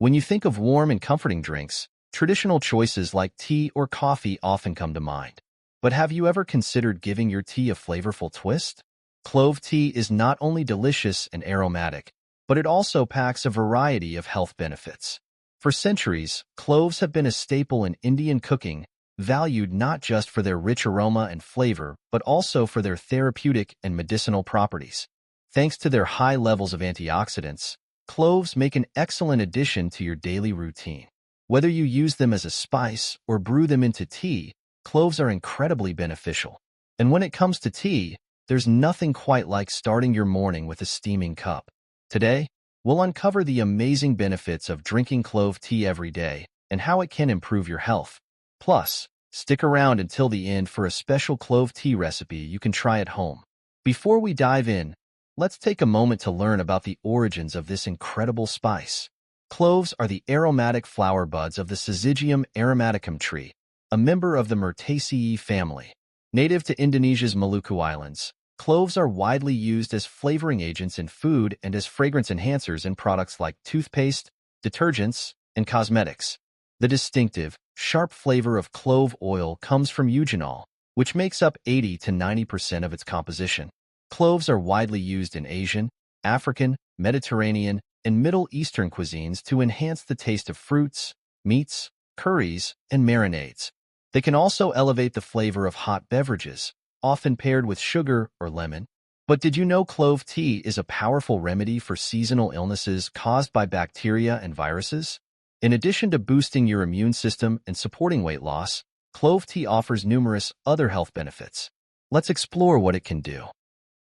When you think of warm and comforting drinks, traditional choices like tea or coffee often come to mind. But have you ever considered giving your tea a flavorful twist? Clove tea is not only delicious and aromatic, but it also packs a variety of health benefits. For centuries, cloves have been a staple in Indian cooking, valued not just for their rich aroma and flavor, but also for their therapeutic and medicinal properties. Thanks to their high levels of antioxidants, cloves make an excellent addition to your daily routine. Whether you use them as a spice or brew them into tea, cloves are incredibly beneficial. And when it comes to tea, there's nothing quite like starting your morning with a steaming cup. Today, we'll uncover the amazing benefits of drinking clove tea every day and how it can improve your health. Plus, stick around until the end for a special clove tea recipe you can try at home. Before we dive in, let's take a moment to learn about the origins of this incredible spice. Cloves are the aromatic flower buds of the Syzygium aromaticum tree, a member of the Myrtaceae family. Native to Indonesia's Maluku Islands, cloves are widely used as flavoring agents in food and as fragrance enhancers in products like toothpaste, detergents, and cosmetics. The distinctive, sharp flavor of clove oil comes from eugenol, which makes up 80 to 90% of its composition. Cloves are widely used in Asian, African, Mediterranean, and Middle Eastern cuisines to enhance the taste of fruits, meats, curries, and marinades. They can also elevate the flavor of hot beverages, often paired with sugar or lemon. But did you know clove tea is a powerful remedy for seasonal illnesses caused by bacteria and viruses? In addition to boosting your immune system and supporting weight loss, clove tea offers numerous other health benefits. Let's explore what it can do.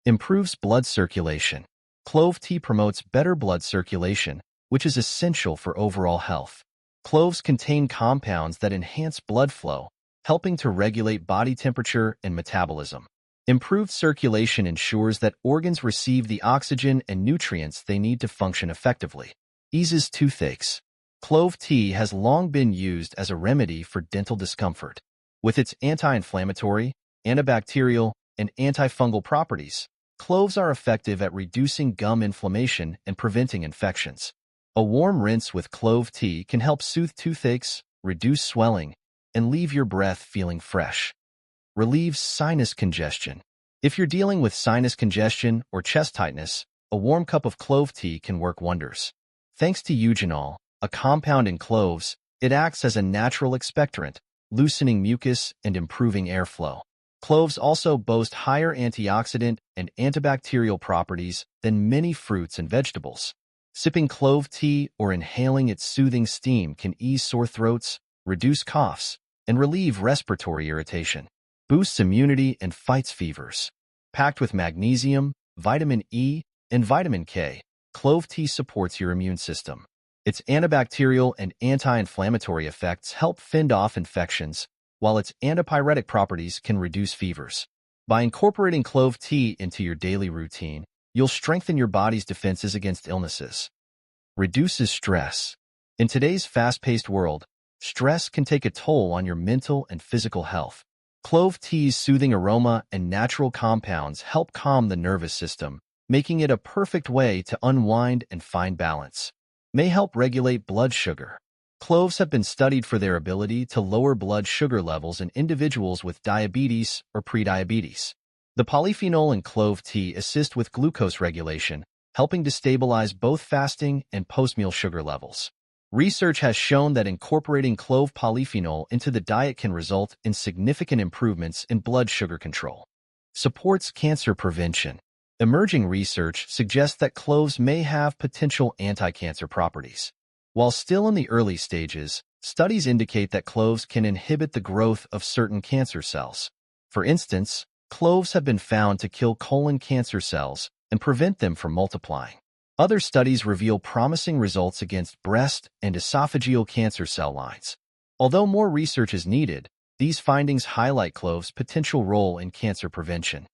Improves blood circulation. Clove tea promotes better blood circulation, which is essential for overall health. Cloves contain compounds that enhance blood flow, helping to regulate body temperature and metabolism. Improved circulation ensures that organs receive the oxygen and nutrients they need to function effectively. Eases toothaches. Clove tea has long been used as a remedy for dental discomfort. With its anti-inflammatory, antibacterial, and antifungal properties, cloves are effective at reducing gum inflammation and preventing infections. A warm rinse with clove tea can help soothe toothaches, reduce swelling, and leave your breath feeling fresh. Relieves sinus congestion. If you're dealing with sinus congestion or chest tightness, a warm cup of clove tea can work wonders. Thanks to eugenol, a compound in cloves, it acts as a natural expectorant, loosening mucus and improving airflow. Cloves also boast higher antioxidant and antibacterial properties than many fruits and vegetables. Sipping clove tea or inhaling its soothing steam can ease sore throats, reduce coughs, and relieve respiratory irritation. Boosts immunity and fights fevers. Packed with magnesium, vitamin E, and vitamin K, clove tea supports your immune system. Its antibacterial and anti-inflammatory effects help fend off infections, while its antipyretic properties can reduce fevers. By incorporating clove tea into your daily routine, you'll strengthen your body's defenses against illnesses. Reduces stress. In today's fast-paced world, stress can take a toll on your mental and physical health. Clove tea's soothing aroma and natural compounds help calm the nervous system, making it a perfect way to unwind and find balance. May help regulate blood sugar. Cloves have been studied for their ability to lower blood sugar levels in individuals with diabetes or prediabetes. The polyphenol in clove tea assist with glucose regulation, helping to stabilize both fasting and post-meal sugar levels. Research has shown that incorporating clove polyphenol into the diet can result in significant improvements in blood sugar control. Supports cancer prevention. Emerging research suggests that cloves may have potential anti-cancer properties. While still in the early stages, studies indicate that cloves can inhibit the growth of certain cancer cells. For instance, cloves have been found to kill colon cancer cells and prevent them from multiplying. Other studies reveal promising results against breast and esophageal cancer cell lines. Although more research is needed, these findings highlight cloves' potential role in cancer prevention.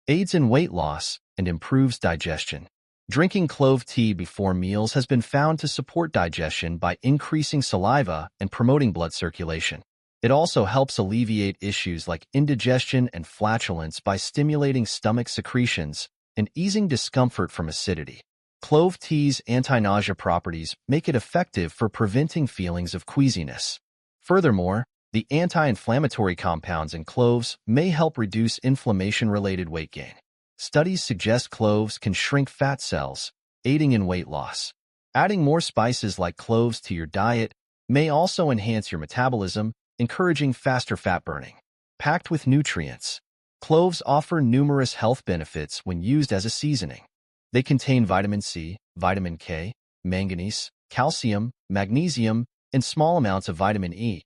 Aids in weight loss and improves digestion. Drinking clove tea before meals has been found to support digestion by increasing saliva and promoting blood circulation. It also helps alleviate issues like indigestion and flatulence by stimulating stomach secretions and easing discomfort from acidity. Clove tea's anti-nausea properties make it effective for preventing feelings of queasiness. Furthermore, the anti-inflammatory compounds in cloves may help reduce inflammation-related weight gain. Studies suggest cloves can shrink fat cells, aiding in weight loss. Adding more spices like cloves to your diet may also enhance your metabolism, encouraging faster fat burning. Packed with nutrients, cloves offer numerous health benefits when used as a seasoning. They contain vitamin C, vitamin K, manganese, calcium, magnesium, and small amounts of vitamin E.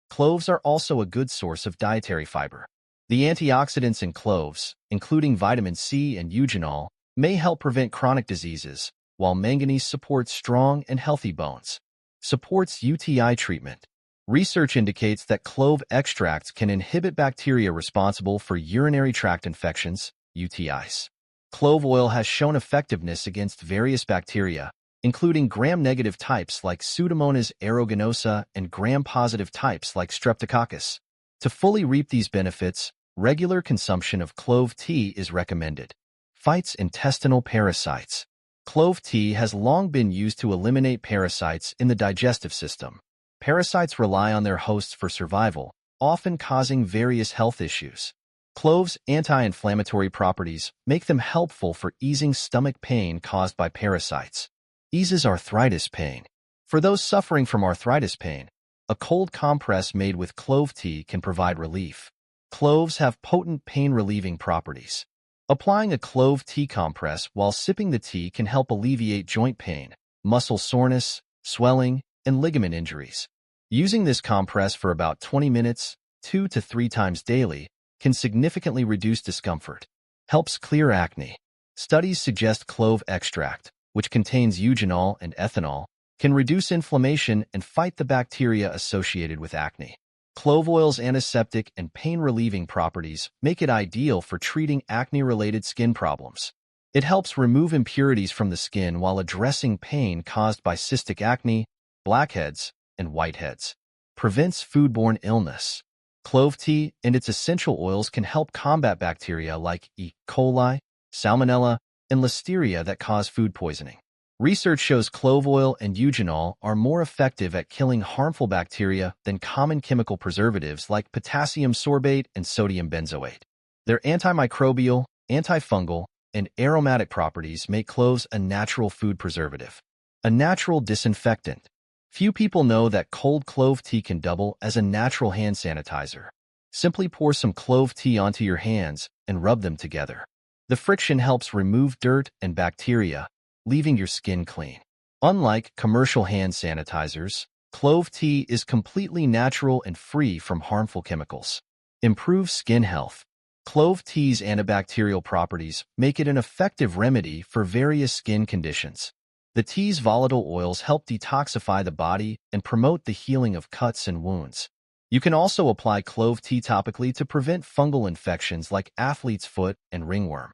Cloves are also a good source of dietary fiber. The antioxidants in cloves, including vitamin C and eugenol, may help prevent chronic diseases, while manganese supports strong and healthy bones. Supports UTI treatment. Research indicates that clove extracts can inhibit bacteria responsible for urinary tract infections, UTIs. Clove oil has shown effectiveness against various bacteria, including gram-negative types like Pseudomonas aeruginosa and gram-positive types like Streptococcus. To fully reap these benefits, regular consumption of clove tea is recommended. Fights intestinal parasites. Clove tea has long been used to eliminate parasites in the digestive system. Parasites rely on their hosts for survival, often causing various health issues. Cloves' anti-inflammatory properties make them helpful for easing stomach pain caused by parasites. Eases arthritis pain. For those suffering from arthritis pain, a cold compress made with clove tea can provide relief. Cloves have potent pain-relieving properties. Applying a clove tea compress while sipping the tea can help alleviate joint pain, muscle soreness, swelling, and ligament injuries. Using this compress for about 20 minutes, 2 to 3 times daily, can significantly reduce discomfort. Helps clear acne. Studies suggest clove extract, which contains eugenol and ethanol, can reduce inflammation and fight the bacteria associated with acne. Clove oil's antiseptic and pain-relieving properties make it ideal for treating acne-related skin problems. It helps remove impurities from the skin while addressing pain caused by cystic acne, blackheads, and whiteheads. Prevents foodborne illness. Clove tea and its essential oils can help combat bacteria like E. coli, salmonella, and listeria that cause food poisoning. Research shows clove oil and eugenol are more effective at killing harmful bacteria than common chemical preservatives like potassium sorbate and sodium benzoate. Their antimicrobial, antifungal, and aromatic properties make cloves a natural food preservative. A natural disinfectant. Few people know that cold clove tea can double as a natural hand sanitizer. Simply pour some clove tea onto your hands and rub them together. The friction helps remove dirt and bacteria, leaving your skin clean. Unlike commercial hand sanitizers, clove tea is completely natural and free from harmful chemicals. Improves skin health. Clove tea's antibacterial properties make it an effective remedy for various skin conditions. The tea's volatile oils help detoxify the body and promote the healing of cuts and wounds. You can also apply clove tea topically to prevent fungal infections like athlete's foot and ringworm.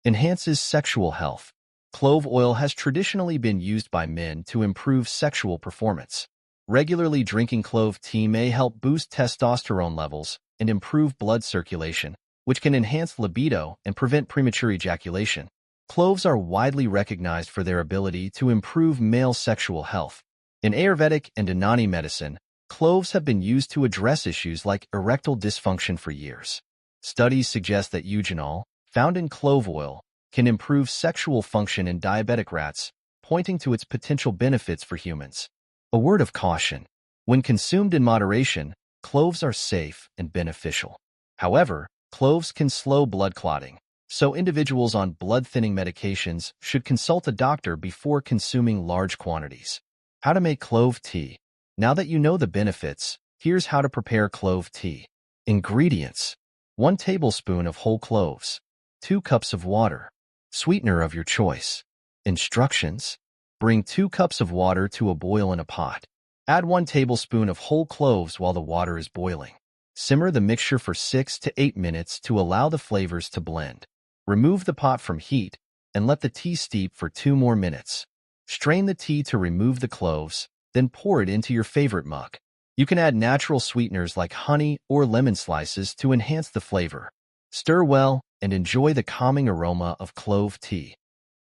Enhances sexual health. Clove oil has traditionally been used by men to improve sexual performance. Regularly drinking clove tea may help boost testosterone levels and improve blood circulation, which can enhance libido and prevent premature ejaculation. Cloves are widely recognized for their ability to improve male sexual health. In Ayurvedic and Unani medicine, cloves have been used to address issues like erectile dysfunction for years. Studies suggest that eugenol, found in clove oil, can improve sexual function in diabetic rats, pointing to its potential benefits for humans. A word of caution. When consumed in moderation, cloves are safe and beneficial. However, cloves can slow blood clotting, so individuals on blood-thinning medications should consult a doctor before consuming large quantities. How to make clove tea. Now that you know the benefits, here's how to prepare clove tea. Ingredients: 1 tablespoon of whole cloves, 2 cups of water, sweetener of your choice. Instructions: bring 2 cups of water to a boil in a pot. Add 1 tablespoon of whole cloves while the water is boiling. Simmer the mixture for 6 to 8 minutes to allow the flavors to blend. Remove the pot from heat and let the tea steep for 2 more minutes. Strain the tea to remove the cloves, then pour it into your favorite mug. You can add natural sweeteners like honey or lemon slices to enhance the flavor. Stir well and enjoy the calming aroma of clove tea.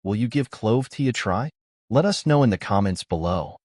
Will you give clove tea a try? Let us know in the comments below.